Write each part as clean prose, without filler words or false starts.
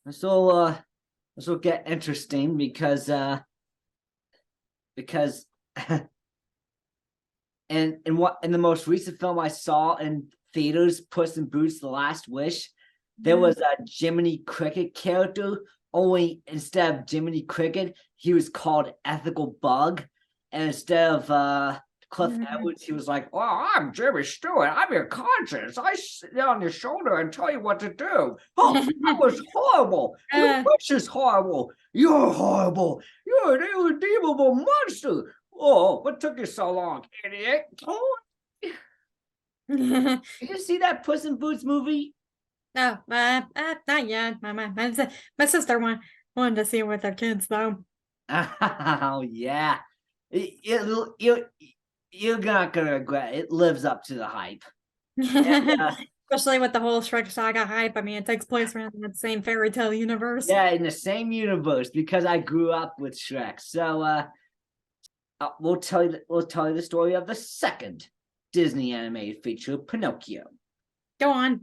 So this will get interesting because in the most recent film I saw in theaters, Puss in Boots: The Last Wish, there was a Jiminy Cricket character. Only instead of Jiminy Cricket, he was called Ethical Bug, and instead of Cliff Edwards, he was like, "Oh, I'm Jimmy Stewart. I'm your conscience. I sit on your shoulder and tell you what to do." Oh, that was horrible. Your wish is horrible. You're horrible. You're an irredeemable monster. Oh, what took you so long, idiot? Oh, did you see that Puss in Boots movie? No, not yet. My sister wanted to see it with their kids though. Oh yeah, you're not gonna regret it. It lives up to the hype. And, Especially with the whole Shrek saga hype. I mean, it takes place around that same fairy tale universe. yeah, in the same universe because I grew up with Shrek. So we'll tell you the story of the second Disney animated feature, Pinocchio. Go on.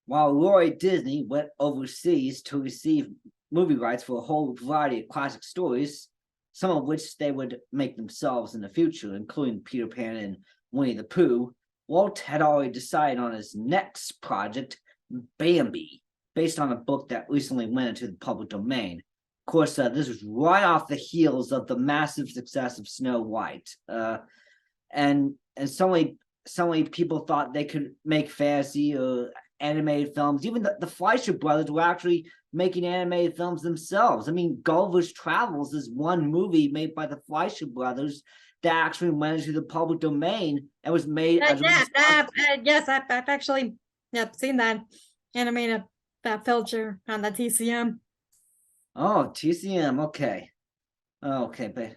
While Roy Disney went overseas to receive movie rights for a whole variety of classic stories, some of which they would make themselves in the future, including Peter Pan and Winnie the Pooh, Walt had already decided on his next project, Bambi, based on a book that recently went into the public domain. Of course, this was right off the heels of the massive success of Snow White, and suddenly people thought they could make fantasy or animated films. Even the Fleischer brothers were actually making animated films themselves. I mean, Gulliver's Travels is one movie made by the Fleischer brothers that actually went into the public domain and was made as yes, I've actually seen that animated feature on the TCM. Oh, TCM, okay. But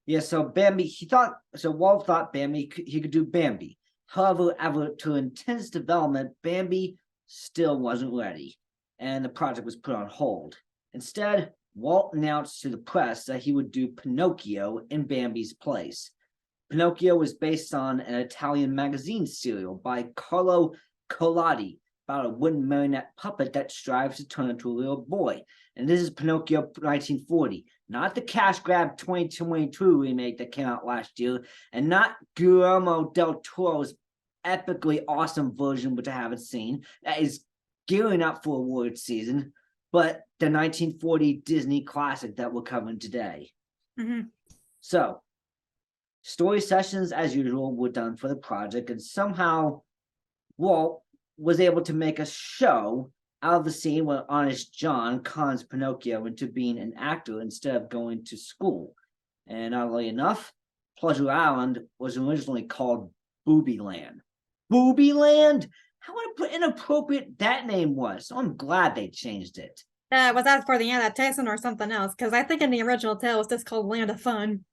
yeah, so Walt thought Bambi he could do Bambi. However, after intense development, Bambi still wasn't ready, and the project was put on hold. Instead, Walt announced to the press that he would do Pinocchio in Bambi's place. Pinocchio was based on an Italian magazine serial by Carlo Collodi about a wooden marionette puppet that strives to turn into a little boy. And this is Pinocchio 1940, not the cash grab 2022 remake that came out last year, and not Guillermo del Toro's epically awesome version, which I haven't seen, that is gearing up for award season, but the 1940 Disney classic that we're covering today. So, story sessions, as usual, were done for the project, and somehow Walt was able to make a show out of the scene where honest John cons Pinocchio into being an actor instead of going to school. And oddly enough, Pleasure Island was originally called Boobyland. Boobyland? How inappropriate that name was. So I'm glad they changed it. Was that for the adaptation or something else? Because I think in the original tale it was just called Land of Fun.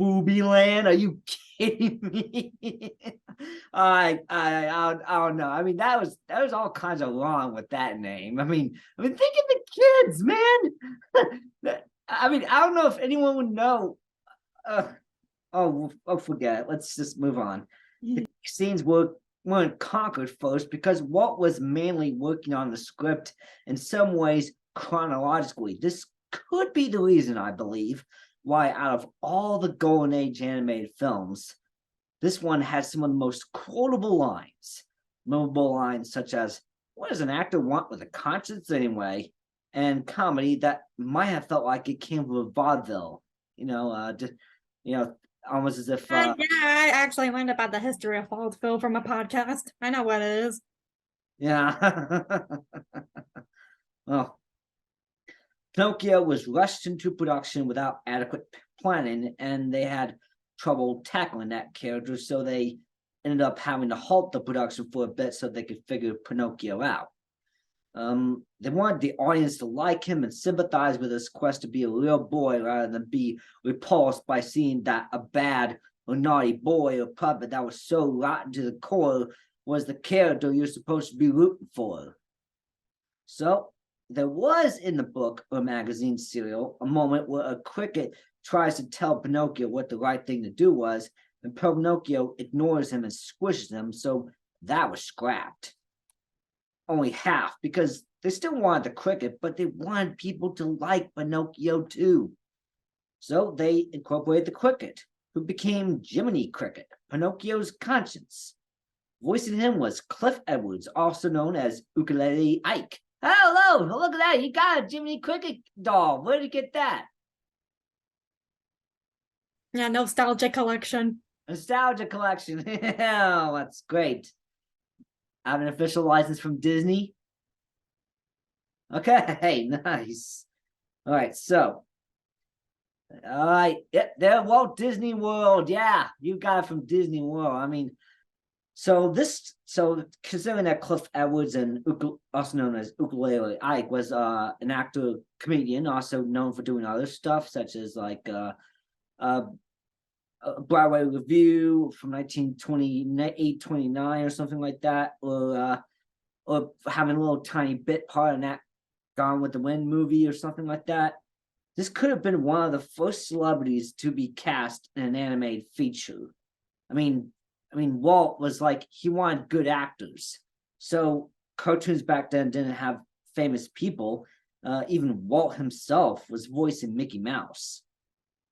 Boobyland? Are you kidding me? I don't know. I mean, that was all kinds of wrong with that name. I mean, think of the kids, man. I mean, I don't know if anyone would know. Forget it. Let's just move on. The scenes weren't conquered first because Walt was mainly working on the script in some ways chronologically. This could be the reason, I believe, why out of all the Golden Age animated films, this one has some of the most quotable lines. Memorable lines such as, "What does an actor want with a conscience anyway?" And comedy that might have felt like it came from a vaudeville. Almost as if yeah, I actually learned about the history of vaudeville from a podcast. I know what it is. Yeah. Well, Pinocchio was rushed into production without adequate planning, and they had trouble tackling that character, so they ended up having to halt the production for a bit so they could figure Pinocchio out. They wanted the audience to like him and sympathize with his quest to be a real boy rather than be repulsed by seeing that a bad or naughty boy or puppet that was so rotten to the core was the character you're supposed to be rooting for. So there was in the book or magazine serial a moment where a cricket tries to tell Pinocchio what the right thing to do was, and Pinocchio ignores him and squishes him, so that was scrapped. only half because they still wanted the cricket, but they wanted people to like Pinocchio too. So they incorporated the cricket, who became Jiminy Cricket, Pinocchio's conscience. Voicing him was Cliff Edwards, also known as Ukulele Ike. Hello, look at that. You got a Jiminy Cricket doll. Where did you get that? Yeah, nostalgia collection. Nostalgia collection. Oh, that's great. I have an official license from Disney. Okay, nice. All right, so. All right, yeah, there, Walt Disney World. Yeah, you got it from Disney World. I mean, so considering that Cliff Edwards and also known as Ukulele Ike was an actor comedian, also known for doing other stuff such as like Broadway Review from 1928-29 or something like that, or having a little tiny bit part in that Gone with the Wind movie or something like that. This could have been one of the first celebrities to be cast in an animated feature. I mean, Walt was like, he wanted good actors. So cartoons back then didn't have famous people. Even Walt himself was voicing Mickey Mouse.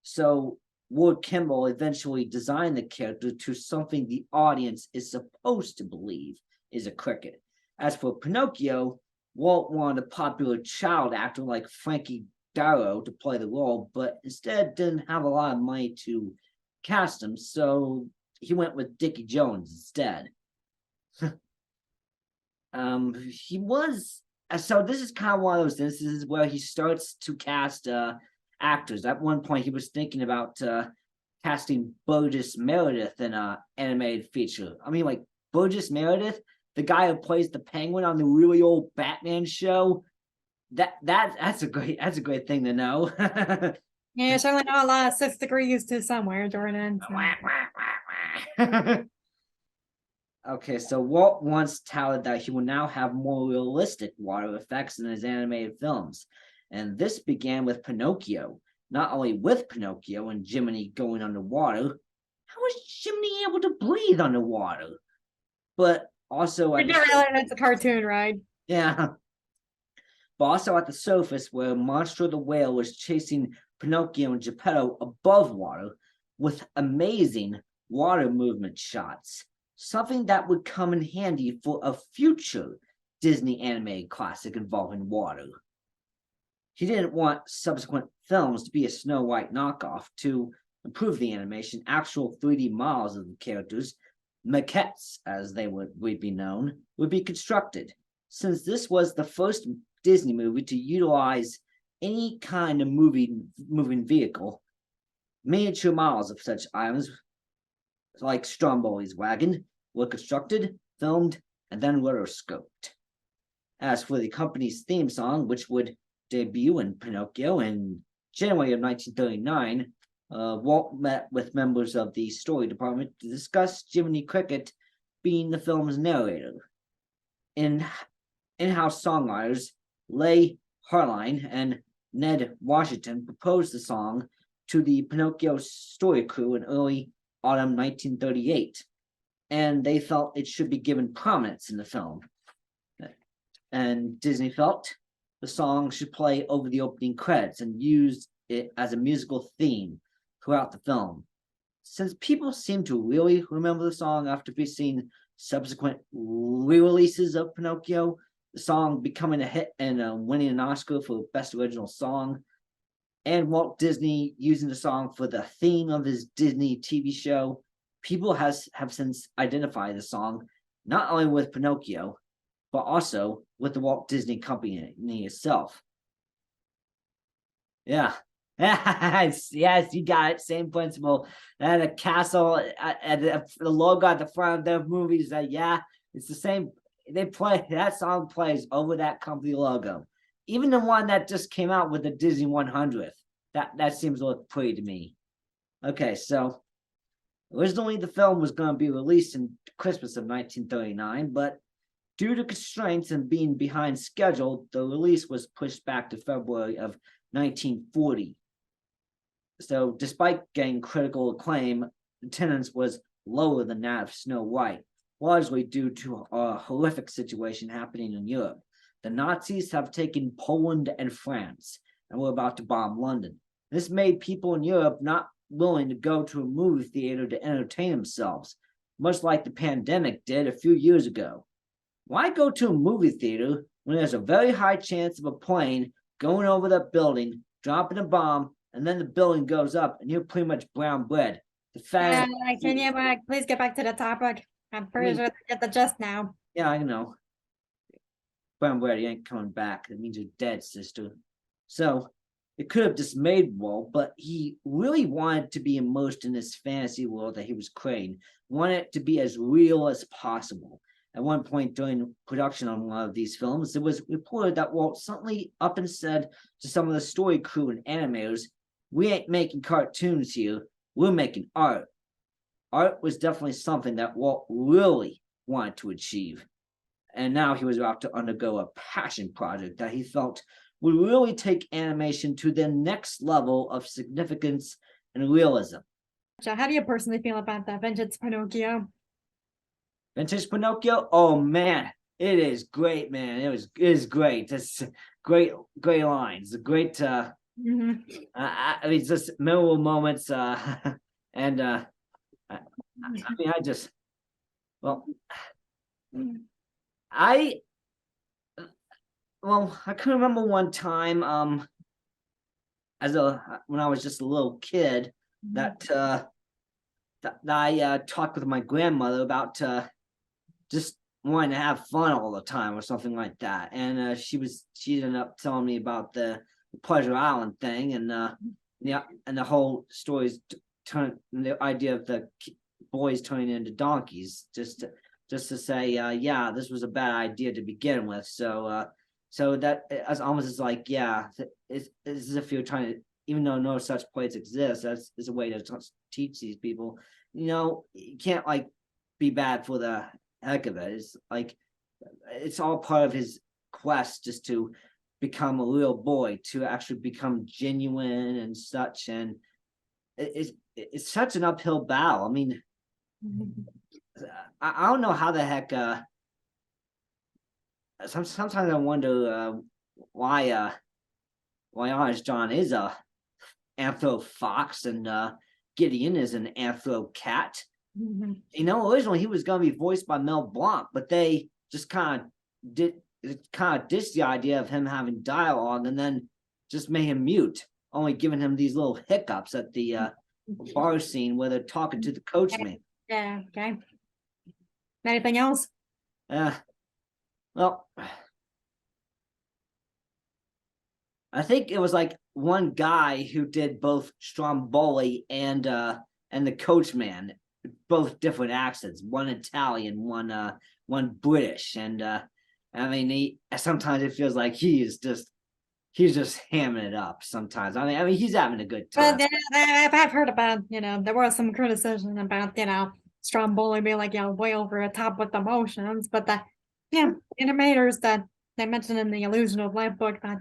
So Ward Kimball eventually designed the character to something the audience is supposed to believe is a cricket. As for Pinocchio, Walt wanted a popular child actor like Frankie Darrow to play the role, but instead didn't have a lot of money to cast him, so he went with Dickie Jones instead. He was so this is kind of one of those instances where he starts to cast actors. At one point, he was thinking about casting Burgess Meredith in an animated feature. I mean, like Burgess Meredith, the guy who plays the Penguin on the really old Batman show. That's a great thing to know. Yeah, certainly not a lot of 6 degrees to somewhere, Jordan. So. Okay, so Walt once touted that he will now have more realistic water effects in his animated films. And this began with Pinocchio. Not only with Pinocchio and Jiminy going underwater, how was Jiminy able to breathe underwater? But also I didn't realize that's a cartoon, right? Yeah. But also at the surface where Monstro the Whale was chasing Pinocchio and Geppetto above water with amazing water movement shots. Something that would come in handy for a future Disney animated classic involving water. He didn't want subsequent films to be a Snow White knockoff. To improve the animation, actual 3D models of the characters, maquettes as they would be known, would be constructed. Since this was the first Disney movie to utilize any kind of moving vehicle, miniature models of such items, like Stromboli's wagon, were constructed, filmed, and then rotoscoped. As for the company's theme song, which would debut in Pinocchio in January of 1939, Walt met with members of the story department to discuss Jiminy Cricket being the film's narrator. In-house songwriters Leigh, Harline, and Ned Washington proposed the song to the Pinocchio story crew in early autumn 1938, and they felt it should be given prominence in the film. And Disney felt the song should play over the opening credits and used it as a musical theme throughout the film. Since people seem to really remember the song after we've seen subsequent re-releases of Pinocchio, the song becoming a hit and winning an Oscar for Best Original Song, and Walt Disney using the song for the theme of his Disney TV show, people have since identified the song not only with Pinocchio, but also with the Walt Disney Company itself. Yeah. Yes, you got it. Same principle. And a castle and the logo at the front of their movies. Yeah, it's the same. They play that song plays over that company logo. Even the one that just came out with the Disney 100th. That seems to look pretty to me. Okay, so originally the film was going to be released in Christmas of 1939, but due to constraints and being behind schedule, the release was pushed back to February of 1940. So despite getting critical acclaim, attendance was lower than that of Snow White, largely due to a horrific situation happening in Europe. The Nazis have taken Poland and France, and were about to bomb London. This made people in Europe not willing to go to a movie theater to entertain themselves, much like the pandemic did a few years ago. Why go to a movie theater when there's a very high chance of a plane going over that building, dropping a bomb, and then the building goes up and you're pretty much brown bread? The fact Can you please get back to the topic? I'm pretty sure they get the gist now. Yeah, I know. Brown bread, you ain't coming back. It means you're dead, sister. So it could have dismayed Walt, but he really wanted to be immersed in this fantasy world that he was creating, wanted it to be as real as possible. At one point during production on one of these films, it was reported that Walt suddenly up and said to some of the story crew and animators, "We ain't making cartoons here, we're making art." Art was definitely something that Walt really wanted to achieve. And now he was about to undergo a passion project that he felt would really take animation to the next level of significance and realism. So how do you personally feel about that vintage Pinocchio? Vintage Pinocchio, oh man, it is great, man. It is great. It's great lines, great I mean, just memorable moments, and I mean, I can remember one time, when I was just a little kid, that I talked with my grandmother about just wanting to have fun all the time or something like that, and she ended up telling me about the Pleasure Island thing, and and the whole stories the idea of the boys turning into donkeys, just to say, yeah, this was a bad idea to begin with. So that as almost as like, yeah, it's as if you're trying to, even though no such place exists, that's is a way to teach these people, you can't like be bad for the heck of it. It's like, it's all part of his quest just to become a real boy, to actually become genuine and such. And it's such an uphill battle. I mean, I don't know how the heck. Sometimes I wonder why Honest John is a anthro fox and Gideon is an anthro cat. Originally he was going to be voiced by Mel Blanc, but they just kind of ditched the idea of him having dialogue and then just made him mute, only giving him these little hiccups at the bar scene where they're talking to the coachman. Yeah, okay. Anything else? Well, I think it was like one guy who did both Stromboli and the coachman, both different accents, one Italian, one British, and I mean, sometimes it feels like he's just hamming it up. Sometimes, I mean, he's having a good time. Well, I've heard about, there was some criticism about, Stromboli being like, way over the top with emotions, but the animators that they mentioned in the Illusion of Life book that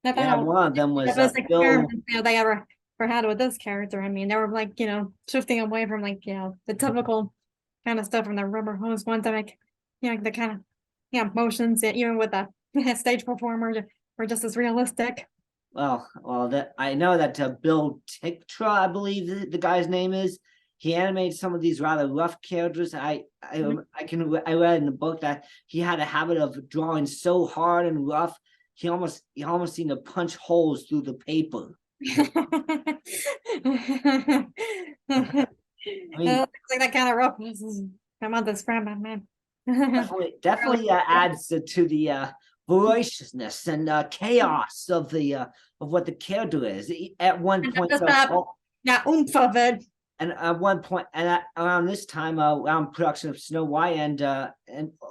one of them was Bill. They ever had with this character. I mean, they were like, shifting away from like, the typical kind of stuff from the rubber hose one to make, the kind of motions that even with the stage performers were just as realistic. Well, that I know that Bill Ticktra, I believe the guy's name is. He animated some of these rather rough characters. I read in the book that he had a habit of drawing so hard and rough, he almost seemed to punch holes through the paper. I mean, like that kind of roughness is come on this friend, man. definitely adds to the voraciousness and chaos of what the character is. At one point, oomph of it. And at one point, and around this time, around production of Snow White and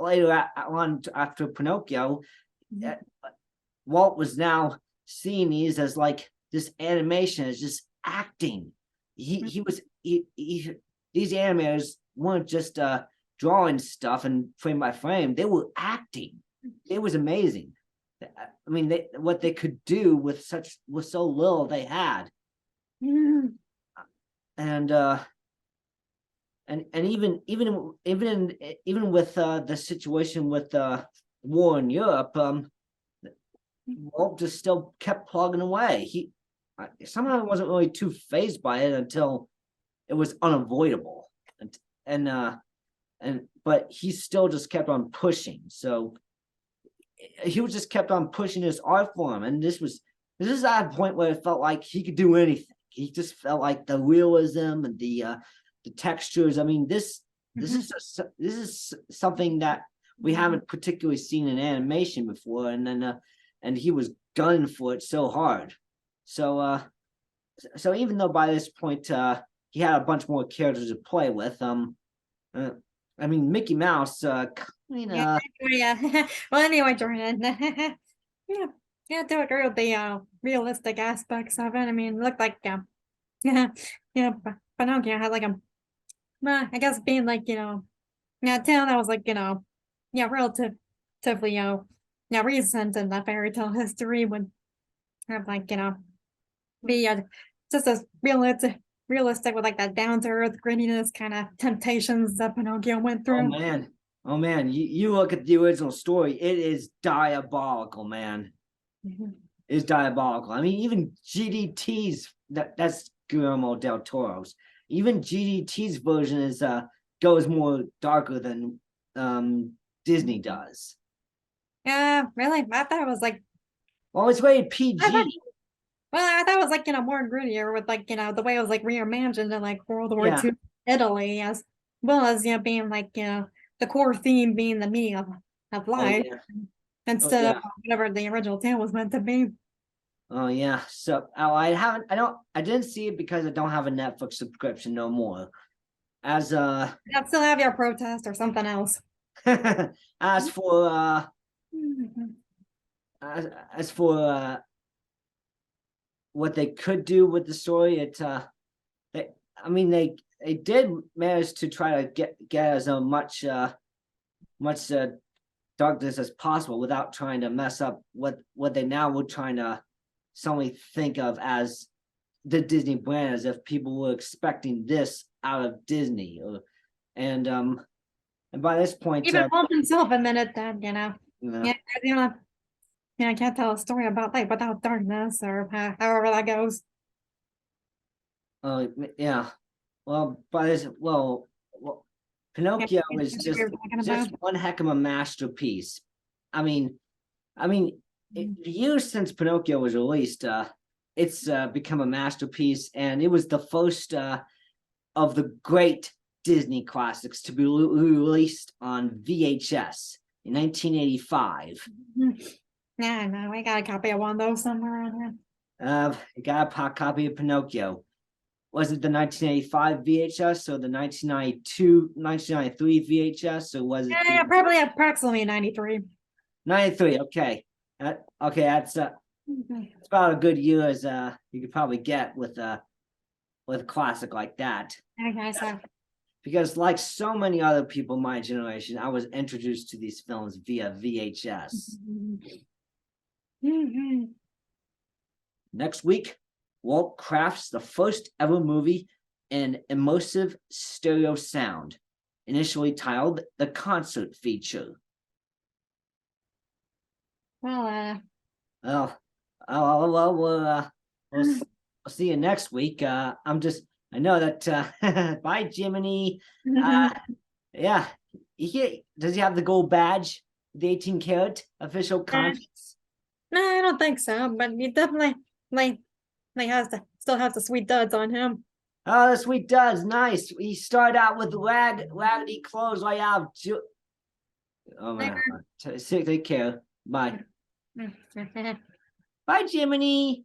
later on after Pinocchio, Walt was now seeing these as like this animation as just acting. These animators weren't just drawing stuff and frame by frame; they were acting. It was amazing. I mean, what they could do with so little they had. And and even with the situation with war in Europe, Walt just still kept plugging away. He somehow wasn't really too fazed by it until it was unavoidable, and but he still just kept on pushing. So he was just kept on pushing his art form, and this is at a point where it felt like he could do anything. He just felt like the realism and the textures. I mean, this is something that we haven't particularly seen in animation before, and he was gunning for it so hard. So even though by this point he had a bunch more characters to play with, I mean, Mickey Mouse, Yeah. Well, anyway, Jordan. Yeah, to agree with the realistic aspects of it. I mean, it looked like yeah, Pinocchio had like I guess being like a town that was like relatively recent in the fairy tale history would have like be just as realistic with like that down to earth grittiness kind of temptations that Pinocchio went through. Oh man, you look at the original story, it is diabolical, man. It's diabolical. I mean, even GDT's that's Guillermo del Toro's. Even GDT's version is goes more darker than Disney does. Yeah, really? I thought it was like, Well, it's rated PG. I thought it was like more grittier with like the way it was like reimagined in like World War II Italy, as well as being like the core theme being the meaning of life instead of whatever the original tale was meant to be. Oh yeah. So I didn't see it because I don't have a Netflix subscription no more. As I'd still have your protest or something else. as for as for what they could do with the story, they did manage to try to get as much darkness as possible without trying to mess up what they now were trying to suddenly think of as the Disney brand, as if people were expecting this out of Disney, and by this point, even Walt himself admitted that I can't tell a story about life without darkness, or however that goes. Yeah. Well, Pinocchio is just one heck of a masterpiece. I mean, years since Pinocchio was released, it's become a masterpiece, and it was the first of the great Disney classics to be released on VHS in 1985. Yeah, no, I got a copy of one of those somewhere around here. You got a copy of Pinocchio. Was it the 1985 VHS or the 1992, 1993 VHS, or was it? Yeah, probably approximately 93. 93, okay. Okay, that's about a good year as you could probably get with a classic like that. Okay, so. Because like so many other people my generation, I was introduced to these films via VHS. Next week, Walt crafts the first ever movie in immersive stereo sound, initially titled The Concert Feature. Well, we'll see you next week. I know that bye, Jiminy. Yeah. Does he have the gold badge? The 18 karat official conscience? No, I don't think so, but he definitely still has the sweet duds on him. Oh, the sweet duds, nice. He started out with raggedy clothes right out. Oh man, take care. Bye. Bye, Jiminy.